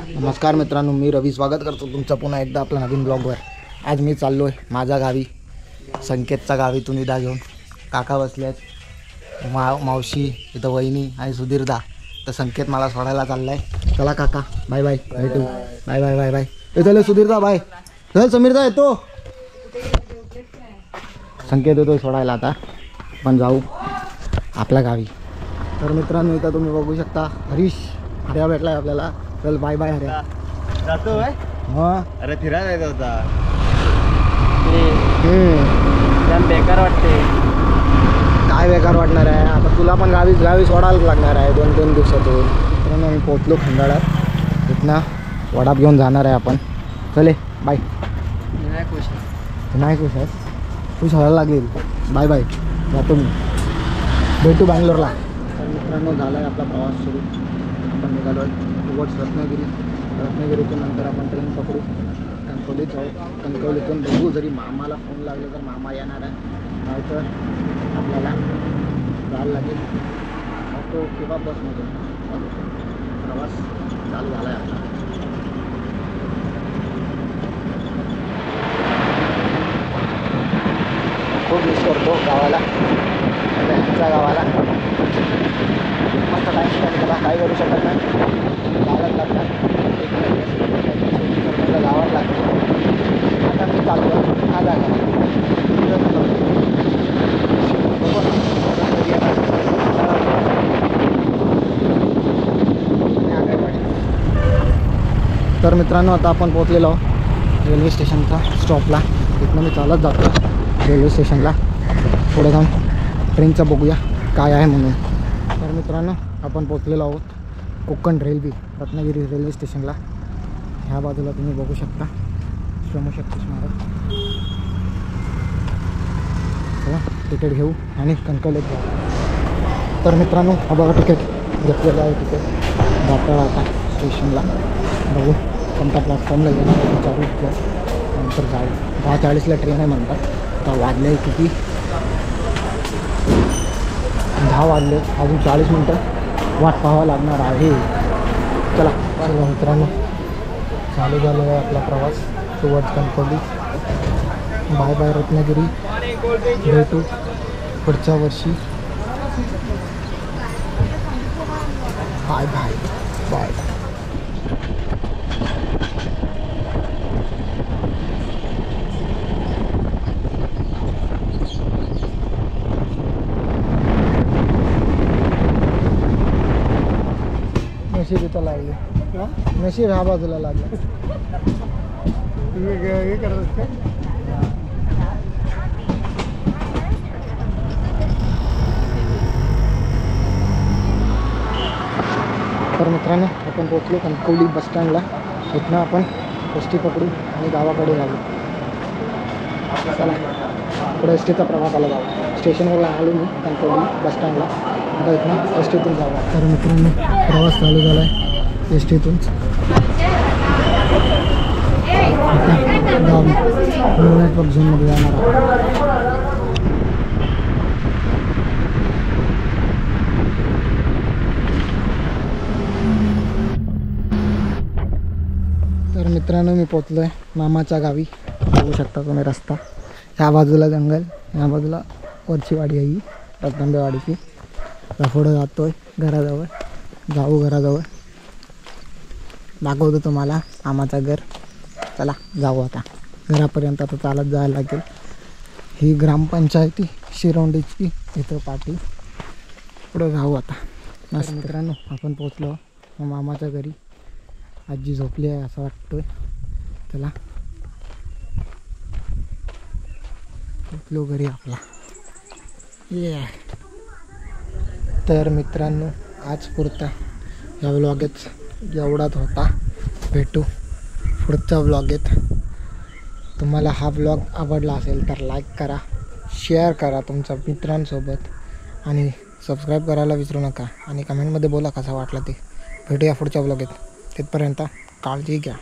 नमस्कार मित्रांनो, मी रवी स्वागत करतो तुमचं पुन्हा एकदा आपल्या नवीन ब्लॉगवर। आज मी चाललो आहे माझ्या गावी, संकेतच्या गावीतून विदा घेऊन। काका बसले आहेत, मावशी इथं, वहिनी आणि सुधीरदा। तर संकेत मला सोडायला चालला आहे। चला काका, बाय बाय, भेटू, बाय बाय बाय बाय। चल सुधीरदा, बाय। चल समीरदा येतो, संकेत येतो सोडायला। आता आपण जाऊ आपल्या गावी। तर मित्रांनो, इथं तुम्ही बघू शकता हरीश, हर्या भेटलाय आपल्याला। चल बाय बाय हर्या, जातो आहे। हां अरे फिरायला येत होता। बेकार वाटते। काय बेकार वाटणार आहे, आता तुला पण गावी सोडायला लागणार आहे 2-3 दिवसातून। मित्रांनो, मी पोहोचलो खंडाळ्यात, इथनं वडा घेऊन जाणार आहे आपण। चले बाय। नाही खुश आहेस, खुश व्हायला लागेल। बाय बाय, जातो मी, भेटू बँगलोरला। तर मित्रांनो, झाला आहे आपला प्रवास सुरू। आपण निघालो आहे रत्नागिरीतून नंतर आपण ट्रेन पकडू, कणकवलीत जाऊ। कणकवलीतून बघू, जरी मामाला फोन लागले तर मामा येणार आहे, नाहीतर आपल्याला जायला लागेल ऑटो किंवा बसमधून। प्रवास चालू झाला आहे आपला। खूप मिस करतो गावाला, त्यांच्या गावाला। मस्त टाईम स्पेंड केला, काही करू शकत नाही, जायलाच लागणार। गावात लागतो। आता मी चाललो हा जागा तर मित्रांनो, आता आपण पोहोचलेलो आहोत रेल्वे स्टेशनच्या स्टॉपला। इथनं मी चालत जातो रेल्वे स्टेशनला। पुढे जाऊन ट्रेनचं बघूया काय आहे म्हणून। तर मित्रांनो, आपण पोहोचलेलो आहोत कोकण रेल्वे रत्नागिरी रेल्वे स्टेशनला। ह्या बाजूला तुम्ही बघू शकता श्रमशक्ती स्मारक। चला तिकीट घेऊ आणि कणकवलीत जाऊ। तर मित्रांनो, हा बघा तिकीट घेतलेलं आहे। तिकीट जाता आता स्टेशनला, बघू कोणत्या प्लॅटफॉर्मला येणार आहे विचारू, नंतर जाऊ। 10:40ला ट्रेन आहे म्हणतात। आता वाजले किती, 10 वाजले, अजून 40 मिनटं वाट पाहावं लागणार आहे। चला मित्रांनो, चालू झालं आहे आपला प्रवास towards Kankavli. Bye bye Ratnagiri, भेटू पुढच्या वर्षी। Bye bye bye. नशीब इथं लागले, नशीब ह्या बाजूला लागलं। तुम्ही हे करत असते। तर मित्रांनो, आपण पोहोचलो कणकवली बसस्टँडला। इथनं आपण एस टी पकडू आणि गावाकडे जाऊ। चला पुढे एस टीचा प्रवासाला जाऊ। स्टेशनवरला आलो मी कणकवली बसस्टँडला, आता इथनं एस टीतून जाऊ। तर मित्रांनो, प्रवास चालू झाला आहे एस टीतून गावी। नेटवर्क झोनमध्ये जाणार आहे। तर मित्रांनो, मी पोचलो आहे मामाच्या गावी। बघू शकता तुम्ही रस्ता, ह्या बाजूला जंगल, ह्या बाजूला वरची वाडी आहे ही रत्नांबेवाडीची। आता पुढं जातो आहे घराजवळ, जाऊ घराजवळ, दाखवतो तुम्हाला मामाचं घर। चला जाऊ आता घरापर्यंत। आता चालत जायला लागेल। ही ग्रामपंचायती शिरवंडीची इथं पाठी, पुढं जाऊ आता। मस्त मित्रांनो, आपण पोचलो मामाच्या घरी। आजी झोपली आहे असं वाटतोय। चला पोचलो घरी आपला, ये। तर मित्रांनो, आज पुरता या व्लॉगेत एवढाच होता। भेटू पुढच्या व्लॉगेत। तुम्हाला हा व्लॉग आवडला असेल तर लाईक करा, शेअर करा तुमच्या मित्रांसोबत आणि सबस्क्राईब करायला विसरू नका। आणि कमेंटमध्ये बोला कसा वाटला ते। भेटूया पुढच्या व्लॉगेत, तिथपर्यंत काळजी घ्या।